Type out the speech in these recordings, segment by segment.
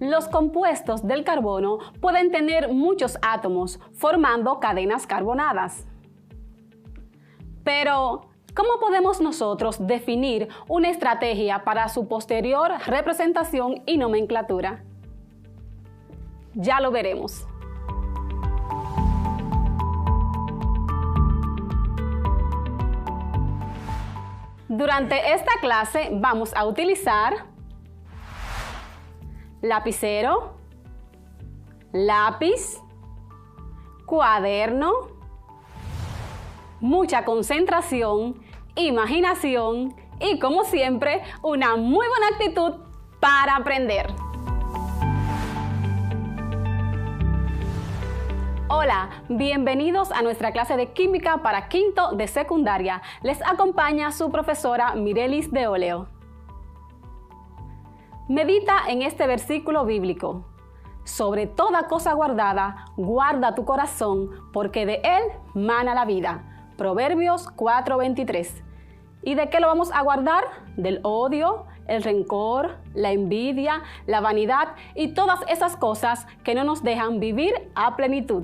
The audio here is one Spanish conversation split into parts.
Los compuestos del carbono pueden tener muchos átomos, formando cadenas carbonadas. Pero, ¿cómo podemos nosotros definir una estrategia para su posterior representación y nomenclatura? Ya lo veremos. Durante esta clase vamos a utilizar lapicero, lápiz, cuaderno, mucha concentración, imaginación y, como siempre, una muy buena actitud para aprender. Hola, bienvenidos a nuestra clase de química para quinto de secundaria. Les acompaña su profesora Mirelis de Oleo. Medita en este versículo bíblico. Sobre toda cosa guardada, guarda tu corazón, porque de él mana la vida. Proverbios 4:23. ¿Y de qué lo vamos a guardar? Del odio, el rencor, la envidia, la vanidad y todas esas cosas que no nos dejan vivir a plenitud.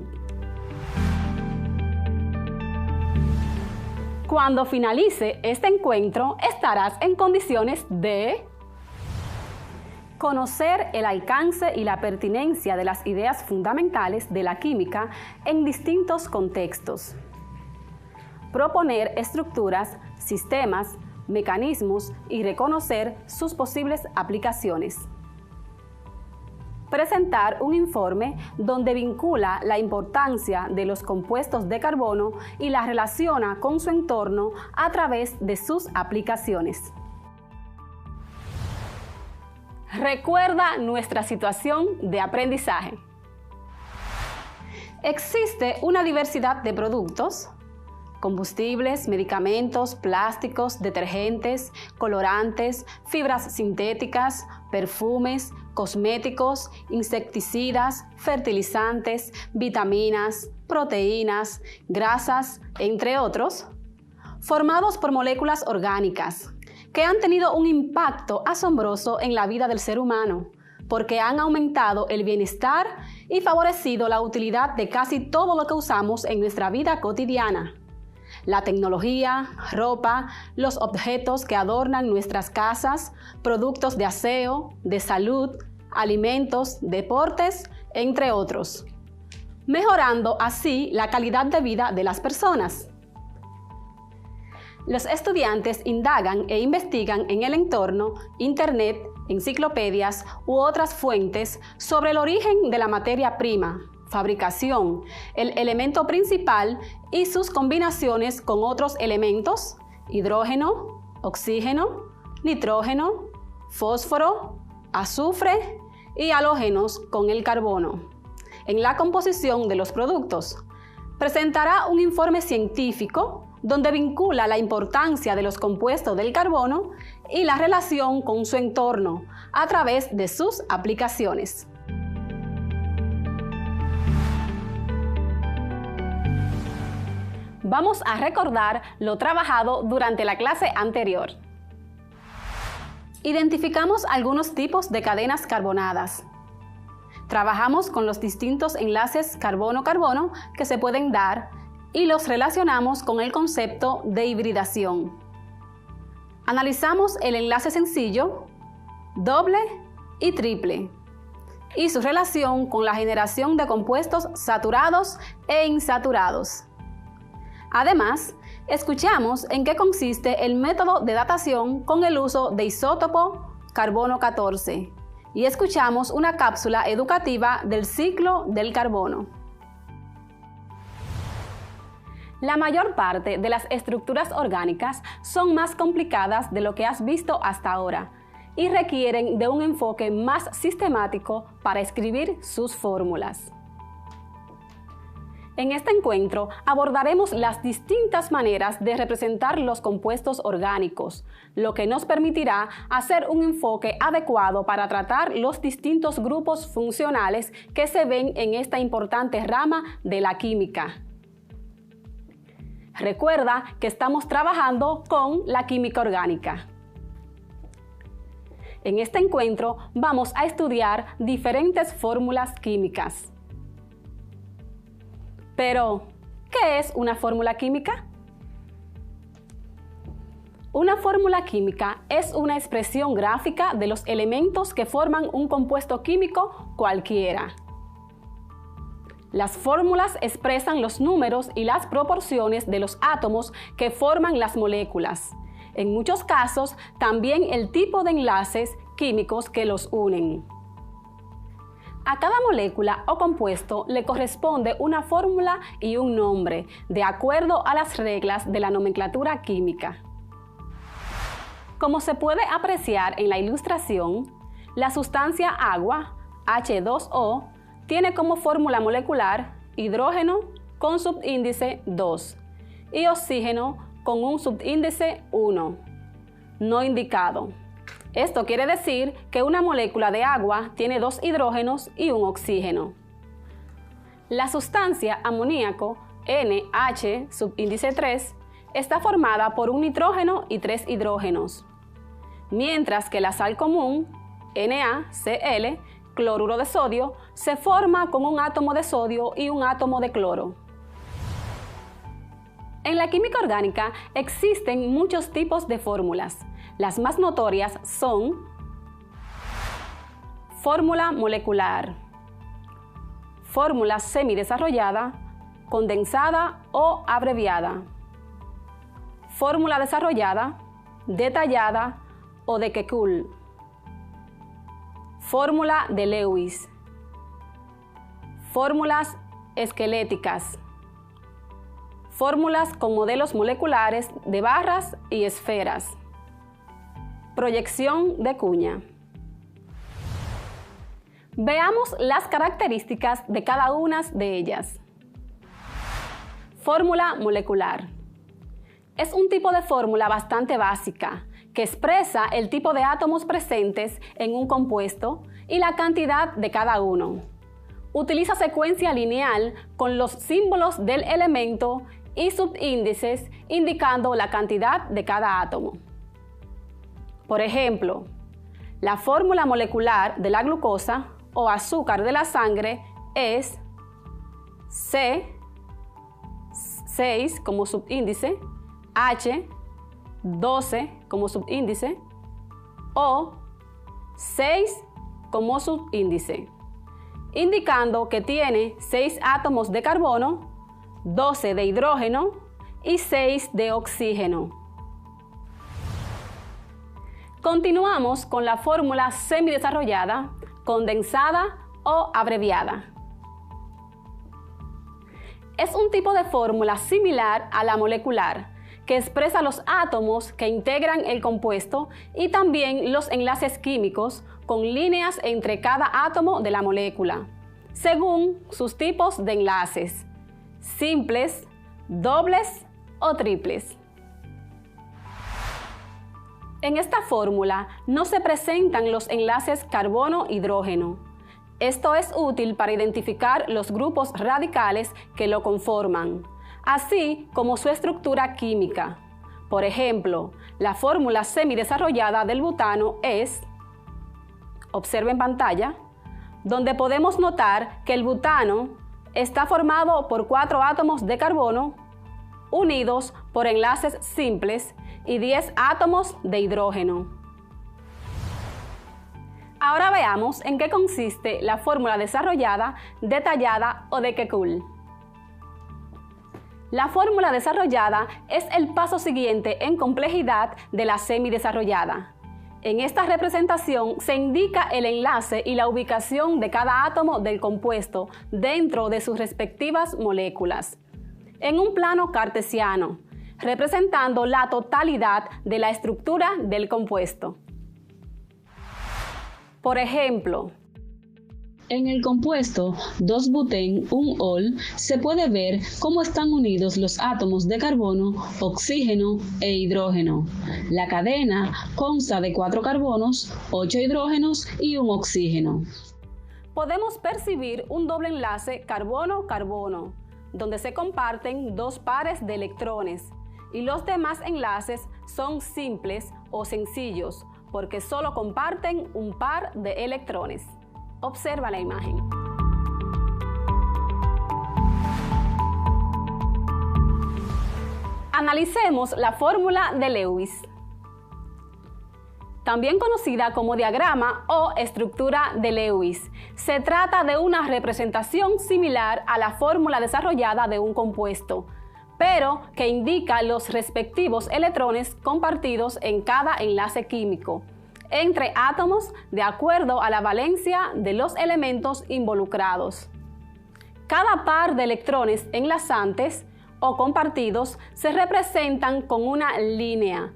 Cuando finalice este encuentro, estarás en condiciones de conocer el alcance y la pertinencia de las ideas fundamentales de la química en distintos contextos, proponer estructuras, sistemas, mecanismos y reconocer sus posibles aplicaciones. Presentar un informe donde vincula la importancia de los compuestos de carbono y la relaciona con su entorno a través de sus aplicaciones. Recuerda nuestra situación de aprendizaje. Existe una diversidad de productos, combustibles, medicamentos, plásticos, detergentes, colorantes, fibras sintéticas, perfumes, cosméticos, insecticidas, fertilizantes, vitaminas, proteínas, grasas, entre otros, formados por moléculas orgánicas que han tenido un impacto asombroso en la vida del ser humano, porque han aumentado el bienestar y favorecido la utilidad de casi todo lo que usamos en nuestra vida cotidiana. La tecnología, ropa, los objetos que adornan nuestras casas, productos de aseo, de salud, alimentos, deportes, entre otros, mejorando así la calidad de vida de las personas. Los estudiantes indagan e investigan en el entorno, internet, enciclopedias u otras fuentes sobre el origen de la materia prima, fabricación, el elemento principal y sus combinaciones con otros elementos, hidrógeno, oxígeno, nitrógeno, fósforo, azufre y halógenos con el carbono, en la composición de los productos. Presentará un informe científico donde vincula la importancia de los compuestos del carbono y la relación con su entorno a través de sus aplicaciones. Vamos a recordar lo trabajado durante la clase anterior. Identificamos algunos tipos de cadenas carbonadas. Trabajamos con los distintos enlaces carbono-carbono que se pueden dar y los relacionamos con el concepto de hibridación. Analizamos el enlace sencillo, doble y triple, y su relación con la generación de compuestos saturados e insaturados. Además, escuchamos en qué consiste el método de datación con el uso de isótopo carbono 14 y escuchamos una cápsula educativa del ciclo del carbono. La mayor parte de las estructuras orgánicas son más complicadas de lo que has visto hasta ahora y requieren de un enfoque más sistemático para escribir sus fórmulas. En este encuentro abordaremos las distintas maneras de representar los compuestos orgánicos, lo que nos permitirá hacer un enfoque adecuado para tratar los distintos grupos funcionales que se ven en esta importante rama de la química. Recuerda que estamos trabajando con la química orgánica. En este encuentro vamos a estudiar diferentes fórmulas químicas. Pero, ¿qué es una fórmula química? Una fórmula química es una expresión gráfica de los elementos que forman un compuesto químico cualquiera. Las fórmulas expresan los números y las proporciones de los átomos que forman las moléculas. En muchos casos, también el tipo de enlaces químicos que los unen. A cada molécula o compuesto le corresponde una fórmula y un nombre, de acuerdo a las reglas de la nomenclatura química. Como se puede apreciar en la ilustración, la sustancia agua, H2O, tiene como fórmula molecular hidrógeno con subíndice 2 y oxígeno con un subíndice 1, no indicado. Esto quiere decir que una molécula de agua tiene 2 hidrógenos y un oxígeno. La sustancia amoníaco, NH, subíndice 3, está formada por un nitrógeno y 3 hidrógenos, mientras que la sal común, NaCl, cloruro de sodio, se forma con un átomo de sodio y un átomo de cloro. En la química orgánica existen muchos tipos de fórmulas. Las más notorias son fórmula molecular, fórmula semidesarrollada, condensada o abreviada, fórmula desarrollada, detallada o de Kekulé, fórmula de Lewis, fórmulas esqueléticas, fórmulas con modelos moleculares de barras y esferas, proyección de cuña. Veamos las características de cada una de ellas. Fórmula molecular. Es un tipo de fórmula bastante básica, que expresa el tipo de átomos presentes en un compuesto y la cantidad de cada uno. Utiliza secuencia lineal con los símbolos del elemento y subíndices indicando la cantidad de cada átomo. Por ejemplo, la fórmula molecular de la glucosa o azúcar de la sangre es C6 como subíndice, H 12 como subíndice o 6 como subíndice, indicando que tiene 6 átomos de carbono, 12 de hidrógeno y 6 de oxígeno. Continuamos con la fórmula semidesarrollada, condensada o abreviada. Es un tipo de fórmula similar a la molecular, que expresa los átomos que integran el compuesto y también los enlaces químicos con líneas entre cada átomo de la molécula, según sus tipos de enlaces, simples, dobles o triples. En esta fórmula no se presentan los enlaces carbono-hidrógeno. Esto es útil para identificar los grupos radicales que lo conforman, así como su estructura química. Por ejemplo, la fórmula semidesarrollada del butano es, observe en pantalla, donde podemos notar que el butano está formado por 4 átomos de carbono unidos por enlaces simples y 10 átomos de hidrógeno. Ahora veamos en qué consiste la fórmula desarrollada, detallada o de Kekulé. La fórmula desarrollada es el paso siguiente en complejidad de la semidesarrollada. En esta representación se indica el enlace y la ubicación de cada átomo del compuesto dentro de sus respectivas moléculas, en un plano cartesiano, representando la totalidad de la estructura del compuesto. Por ejemplo, en el compuesto 2-butén-1-ol se puede ver cómo están unidos los átomos de carbono, oxígeno e hidrógeno. La cadena consta de 4 carbonos, 8 hidrógenos y un oxígeno. Podemos percibir un doble enlace carbono-carbono, donde se comparten 2 pares de electrones, y los demás enlaces son simples o sencillos, porque solo comparten un par de electrones. Observa la imagen. Analicemos la fórmula de Lewis, también conocida como diagrama o estructura de Lewis. Se trata de una representación similar a la fórmula desarrollada de un compuesto, pero que indica los respectivos electrones compartidos en cada enlace químico entre átomos de acuerdo a la valencia de los elementos involucrados. Cada par de electrones enlazantes o compartidos se representan con una línea.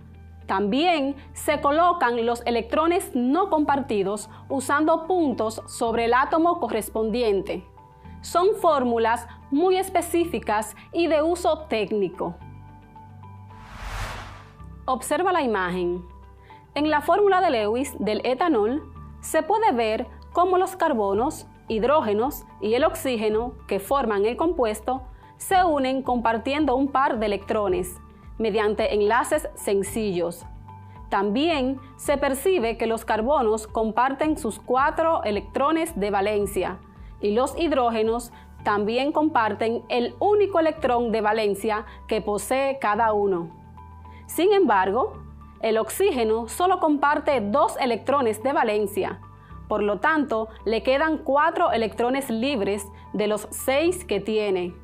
También se colocan los electrones no compartidos usando puntos sobre el átomo correspondiente. Son fórmulas muy específicas y de uso técnico. Observa la imagen. En la fórmula de Lewis del etanol se puede ver cómo los carbonos, hidrógenos y el oxígeno que forman el compuesto se unen compartiendo un par de electrones mediante enlaces sencillos. También se percibe que los carbonos comparten sus 4 electrones de valencia y los hidrógenos también comparten el único electrón de valencia que posee cada uno. Sin embargo, el oxígeno solo comparte 2 electrones de valencia, por lo tanto, le quedan 4 electrones libres de los 6 que tiene.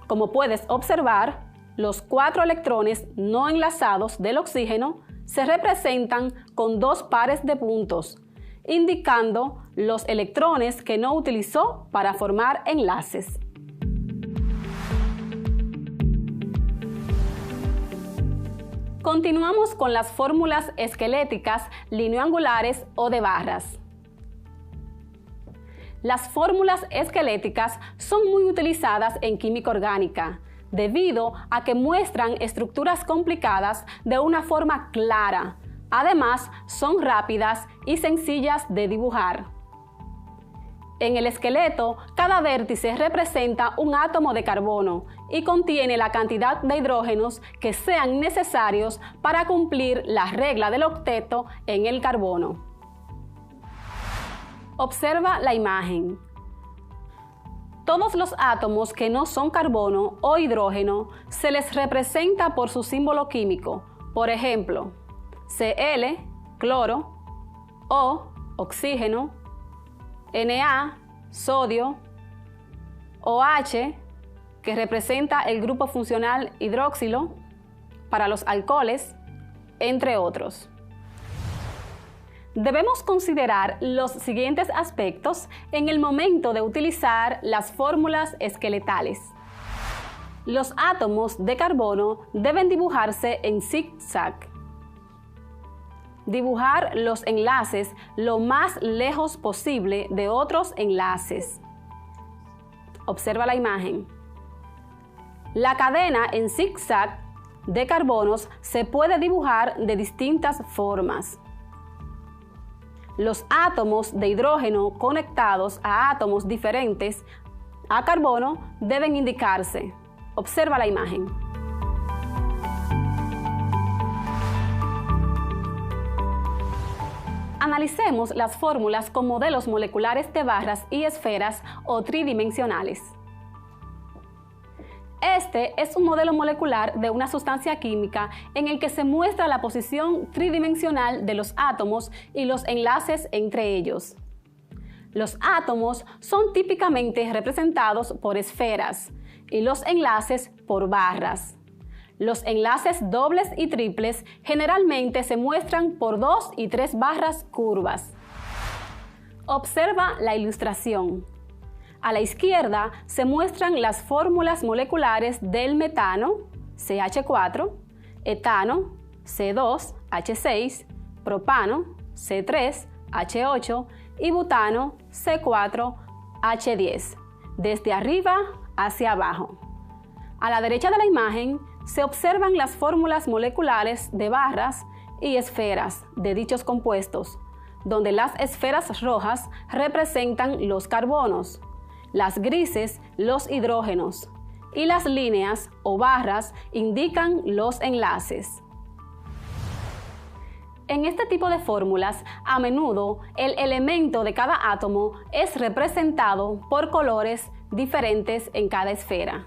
Como puedes observar, los 4 electrones no enlazados del oxígeno se representan con 2 pares de puntos, indicando los electrones que no utilizó para formar enlaces. Continuamos con las fórmulas esqueléticas lineoangulares o de barras. Las fórmulas esqueléticas son muy utilizadas en química orgánica, debido a que muestran estructuras complicadas de una forma clara. Además, son rápidas y sencillas de dibujar. En el esqueleto, cada vértice representa un átomo de carbono y contiene la cantidad de hidrógenos que sean necesarios para cumplir la regla del octeto en el carbono. Observa la imagen. Todos los átomos que no son carbono o hidrógeno se les representa por su símbolo químico. Por ejemplo, Cl, cloro, O, oxígeno, Na, sodio, OH, que representa el grupo funcional hidroxilo para los alcoholes, entre otros. Debemos considerar los siguientes aspectos en el momento de utilizar las fórmulas esqueletales. Los átomos de carbono deben dibujarse en zigzag. Dibujar los enlaces lo más lejos posible de otros enlaces. Observa la imagen. La cadena en zigzag de carbonos se puede dibujar de distintas formas. Los átomos de hidrógeno conectados a átomos diferentes a carbono deben indicarse. Observa la imagen. Analicemos las fórmulas con modelos moleculares de barras y esferas o tridimensionales. Este es un modelo molecular de una sustancia química en el que se muestra la posición tridimensional de los átomos y los enlaces entre ellos. Los átomos son típicamente representados por esferas y los enlaces por barras. Los enlaces dobles y triples generalmente se muestran por 2 y 3 barras curvas. Observa la ilustración. A la izquierda se muestran las fórmulas moleculares del metano, CH4, etano, C2H6, propano, C3H8 y butano, C4H10, desde arriba hacia abajo. A la derecha de la imagen se observan las fórmulas moleculares de barras y esferas de dichos compuestos, donde las esferas rojas representan los carbonos, las grises los hidrógenos y las líneas o barras indican los enlaces. En este tipo de fórmulas, a menudo el elemento de cada átomo es representado por colores diferentes en cada esfera.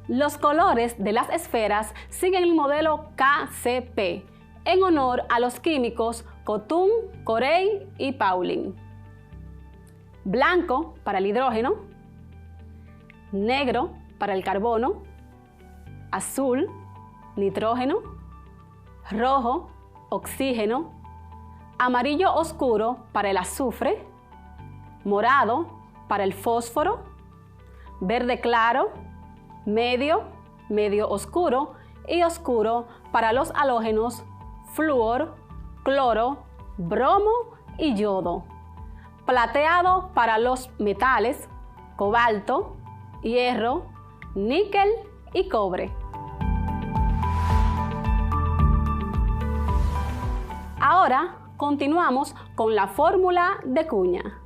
Los colores de las esferas siguen el modelo KCP, en honor a los químicos Khotun, Corey y Pauling. Blanco para el hidrógeno, negro para el carbono, azul, nitrógeno, rojo, oxígeno, amarillo oscuro para el azufre, morado para el fósforo, verde claro, medio, medio oscuro y oscuro para los halógenos, flúor, cloro, bromo y yodo, plateado para los metales, cobalto, hierro, níquel y cobre. Ahora continuamos con la fórmula de cuña.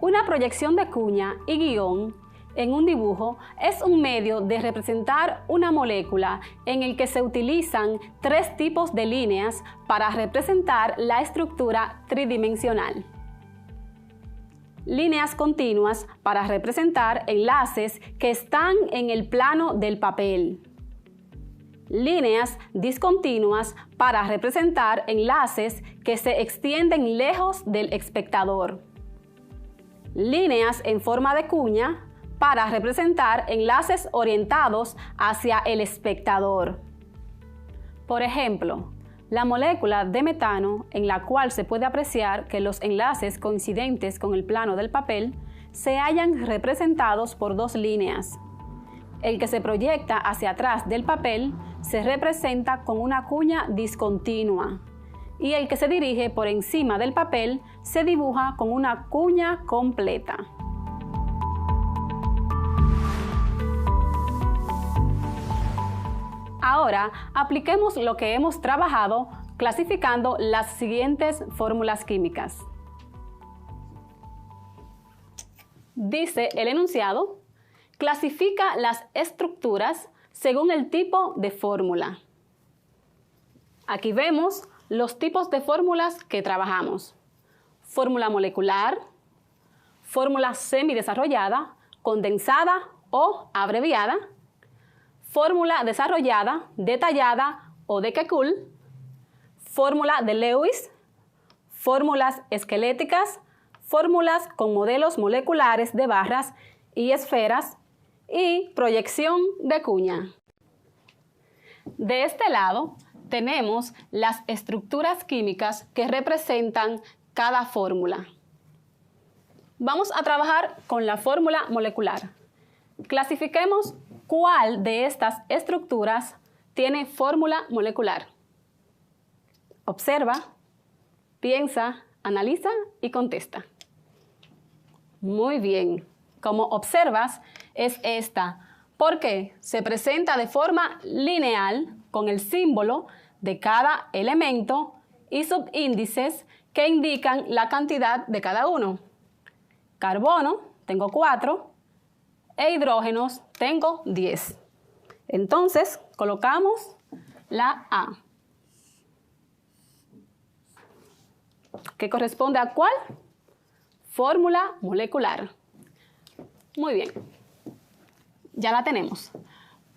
Una proyección de cuña y guión en un dibujo es un medio de representar una molécula en el que se utilizan tres tipos de líneas para representar la estructura tridimensional. Líneas continuas para representar enlaces que están en el plano del papel. Líneas discontinuas para representar enlaces que se extienden lejos del espectador. Líneas en forma de cuña para representar enlaces orientados hacia el espectador. Por ejemplo, la molécula de metano, en la cual se puede apreciar que los enlaces coincidentes con el plano del papel se hallan representados por dos líneas. El que se proyecta hacia atrás del papel se representa con una cuña discontinua y el que se dirige por encima del papel se dibuja con una cuña completa. Ahora apliquemos lo que hemos trabajado clasificando las siguientes fórmulas químicas. Dice el enunciado: clasifica las estructuras según el tipo de fórmula. Aquí vemos los tipos de fórmulas que trabajamos: fórmula molecular, fórmula semidesarrollada, condensada o abreviada, fórmula desarrollada, detallada o de Kekulé, fórmula de Lewis, fórmulas esqueléticas, fórmulas con modelos moleculares de barras y esferas y proyección de cuña. De este lado tenemos las estructuras químicas que representan cada fórmula. Vamos a trabajar con la fórmula molecular. Clasifiquemos cuál de estas estructuras tiene fórmula molecular. Observa, piensa, analiza y contesta. Muy bien. Como observas, es esta, porque se presenta de forma lineal con el símbolo de cada elemento y subíndices que indican la cantidad de cada uno. Carbono, tengo 4, e hidrógenos, tengo 10. Entonces, colocamos la A. ¿Qué corresponde a cuál? Fórmula molecular. Muy bien, ya la tenemos.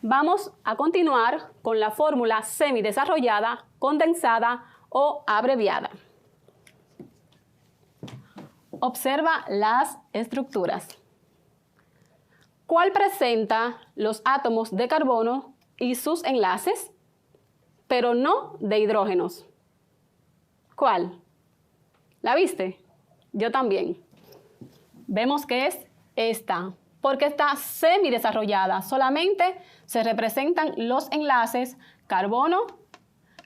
Vamos a continuar con la fórmula semidesarrollada, condensada o abreviada. Observa las estructuras. ¿Cuál presenta los átomos de carbono y sus enlaces, pero no de hidrógenos? ¿Cuál? ¿La viste? Yo también. Vemos que es esta, porque está semidesarrollada. Solamente se representan los enlaces carbono,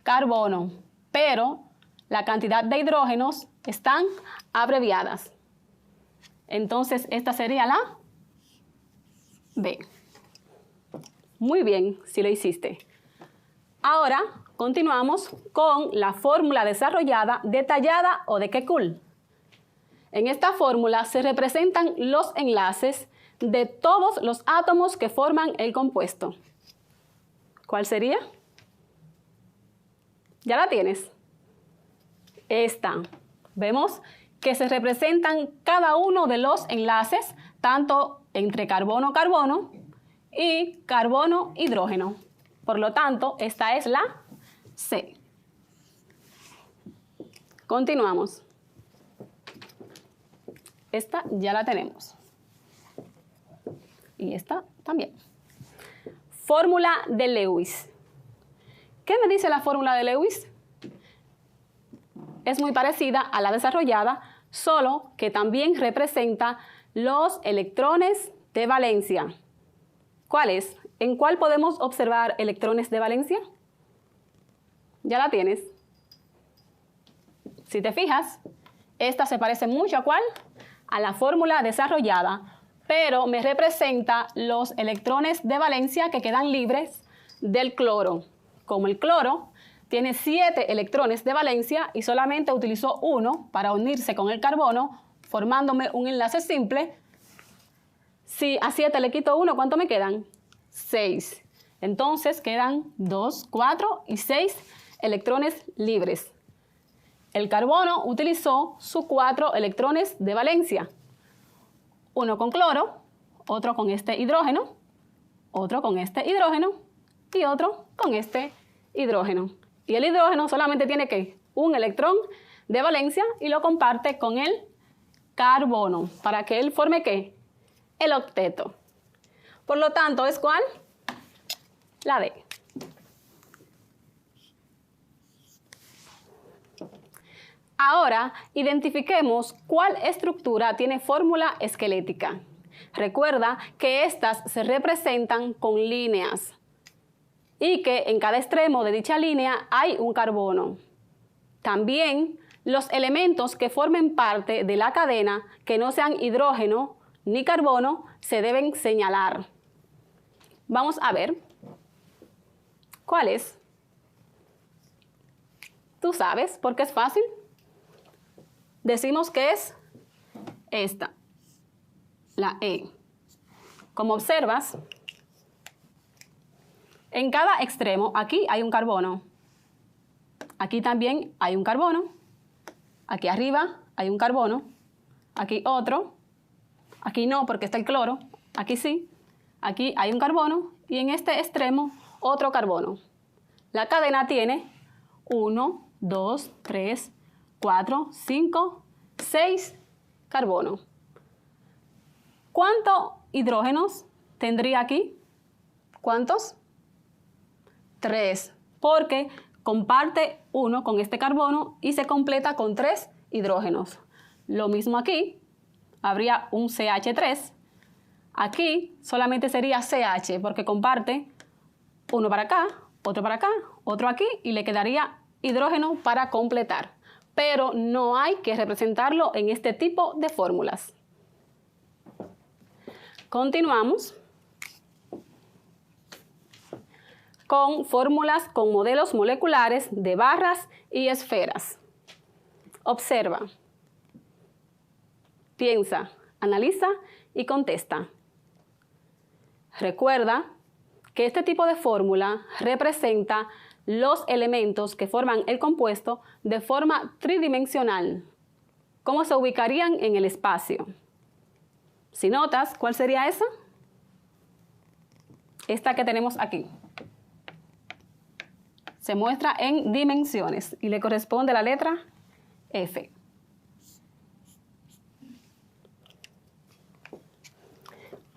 carbono, pero la cantidad de hidrógenos están abreviadas. Entonces, esta sería la B. Muy bien, si lo hiciste. Ahora continuamos con la fórmula desarrollada, detallada o de Kekulé. En esta fórmula se representan los enlaces de todos los átomos que forman el compuesto. ¿Cuál sería? ¿Ya la tienes? Esta. Vemos que se representan cada uno de los enlaces, tanto entre carbono-carbono y carbono-hidrógeno. Por lo tanto, esta es la C. Continuamos. Esta ya la tenemos. Y esta también. Fórmula de Lewis. ¿Qué me dice la fórmula de Lewis? Es muy parecida a la desarrollada, solo que también representa los electrones de valencia. ¿Cuál es? ¿En cuál podemos observar electrones de valencia? ¿Ya la tienes? Si te fijas, esta se parece mucho ¿a cuál? A la fórmula desarrollada, pero me representa los electrones de valencia que quedan libres del cloro. Como el cloro tiene 7 electrones de valencia y solamente utilizó 1 para unirse con el carbono, formándome un enlace simple. Si a 7 le quito 1, ¿cuánto me quedan? 6. Entonces quedan 2, 4 y 6 electrones libres. El carbono utilizó sus 4 electrones de valencia. Uno con cloro, otro con este hidrógeno, otro con este hidrógeno y otro con este hidrógeno. Y el hidrógeno solamente tiene ¿qué? Un electrón de valencia y lo comparte con el carbono para que él forme ¿qué? El octeto. Por lo tanto, ¿es cuál? La D. Ahora, identifiquemos cuál estructura tiene fórmula esquelética. Recuerda que estas se representan con líneas y que en cada extremo de dicha línea hay un carbono. También los elementos que formen parte de la cadena que no sean hidrógeno ni carbono se deben señalar. Vamos a ver. ¿Cuál es? ¿Tú sabes? Porque es fácil. Decimos que es esta, la E. Como observas, en cada extremo, aquí hay un carbono. Aquí también hay un carbono. Aquí arriba hay un carbono. Aquí otro. Aquí no, porque está el cloro. Aquí sí. Aquí hay un carbono. Y en este extremo, otro carbono. La cadena tiene 1, 2, 3, 4, 5, 6 carbonos. ¿Cuántos hidrógenos tendría aquí? ¿Cuántos? 3, porque comparte 1 con este carbono y se completa con 3 hidrógenos. Lo mismo aquí, habría un CH3. Aquí solamente sería CH porque comparte 1 para acá, otro aquí y le quedaría hidrógeno para completar. Pero no hay que representarlo en este tipo de fórmulas. Continuamos con fórmulas con modelos moleculares de barras y esferas. Observa, piensa, analiza y contesta. Recuerda que este tipo de fórmula representa los elementos que forman el compuesto de forma tridimensional. ¿Cómo se ubicarían en el espacio? Si notas, ¿cuál sería esa? Esta que tenemos aquí. Se muestra en dimensiones y le corresponde la letra F.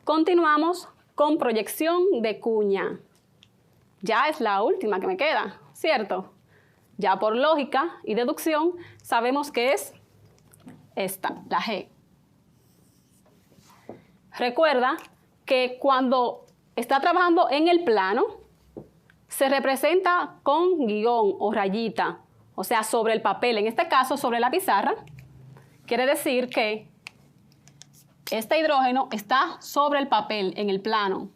Continuamos con proyección de cuña. Ya es la última que me queda, ¿cierto? Ya por lógica y deducción sabemos que es esta, la G. Recuerda que cuando está trabajando en el plano, se representa con guión o rayita, o sea, sobre el papel, en este caso sobre la pizarra. Quiere decir que este hidrógeno está sobre el papel, en el plano.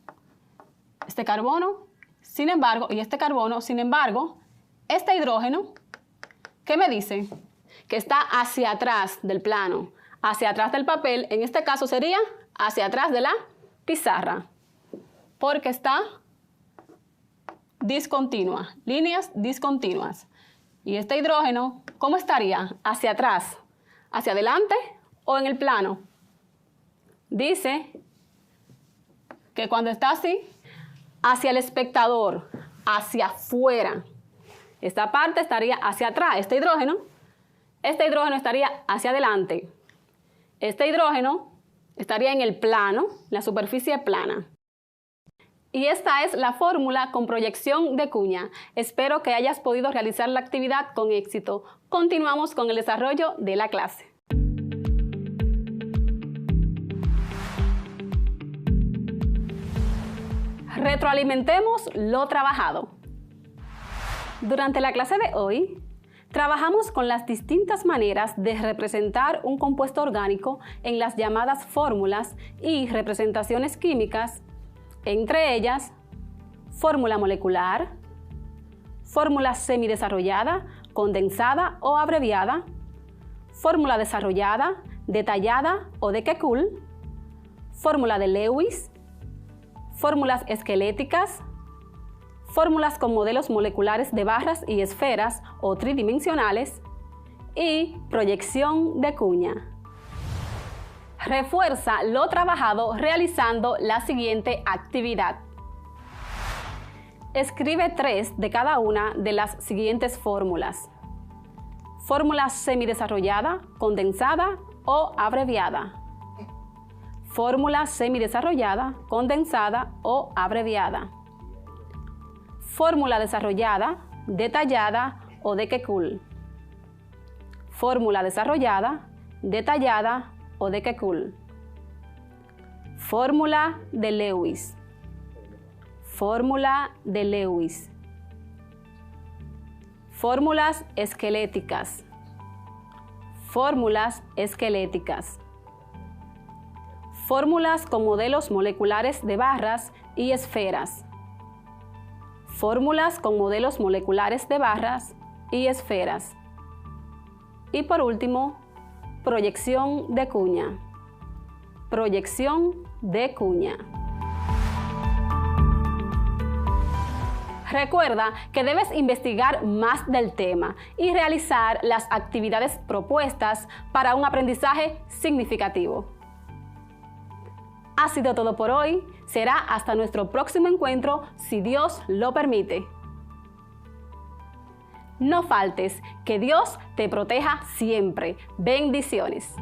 Este carbono, sin embargo, y este carbono, sin embargo, este hidrógeno, ¿qué me dice? Que está hacia atrás del plano, hacia atrás del papel, en este caso sería hacia atrás de la pizarra, porque está discontinua, líneas discontinuas. ¿Y este hidrógeno cómo estaría? ¿Hacia atrás, hacia adelante o en el plano? Dice que cuando está así, hacia el espectador, hacia afuera. Esta parte estaría hacia atrás, este hidrógeno estaría hacia adelante. Este hidrógeno estaría en el plano, la superficie plana. Y esta es la fórmula con proyección de cuña. Espero que hayas podido realizar la actividad con éxito. Continuamos con el desarrollo de la clase. Retroalimentemos lo trabajado. Durante la clase de hoy, trabajamos con las distintas maneras de representar un compuesto orgánico en las llamadas fórmulas y representaciones químicas, entre ellas, fórmula molecular, fórmula semidesarrollada, condensada o abreviada, fórmula desarrollada, detallada o de Kekulé, fórmula de Lewis, fórmulas esqueléticas, fórmulas con modelos moleculares de barras y esferas o tridimensionales y proyección de cuña. Refuerza lo trabajado realizando la siguiente actividad. Escribe 3 de cada una de las siguientes fórmulas. Fórmula semidesarrollada, condensada o abreviada. Fórmula semidesarrollada, condensada o abreviada. Fórmula desarrollada, detallada o de Kekulé. Fórmula desarrollada, detallada o de Kekulé. Fórmula de Lewis. Fórmula de Lewis. Fórmulas esqueléticas. Fórmulas esqueléticas. Fórmulas con modelos moleculares de barras y esferas. Fórmulas con modelos moleculares de barras y esferas. Y por último, proyección de cuña. Proyección de cuña. Recuerda que debes investigar más del tema y realizar las actividades propuestas para un aprendizaje significativo. Ha sido todo por hoy. Será hasta nuestro próximo encuentro, si Dios lo permite. No faltes, que Dios te proteja siempre. Bendiciones.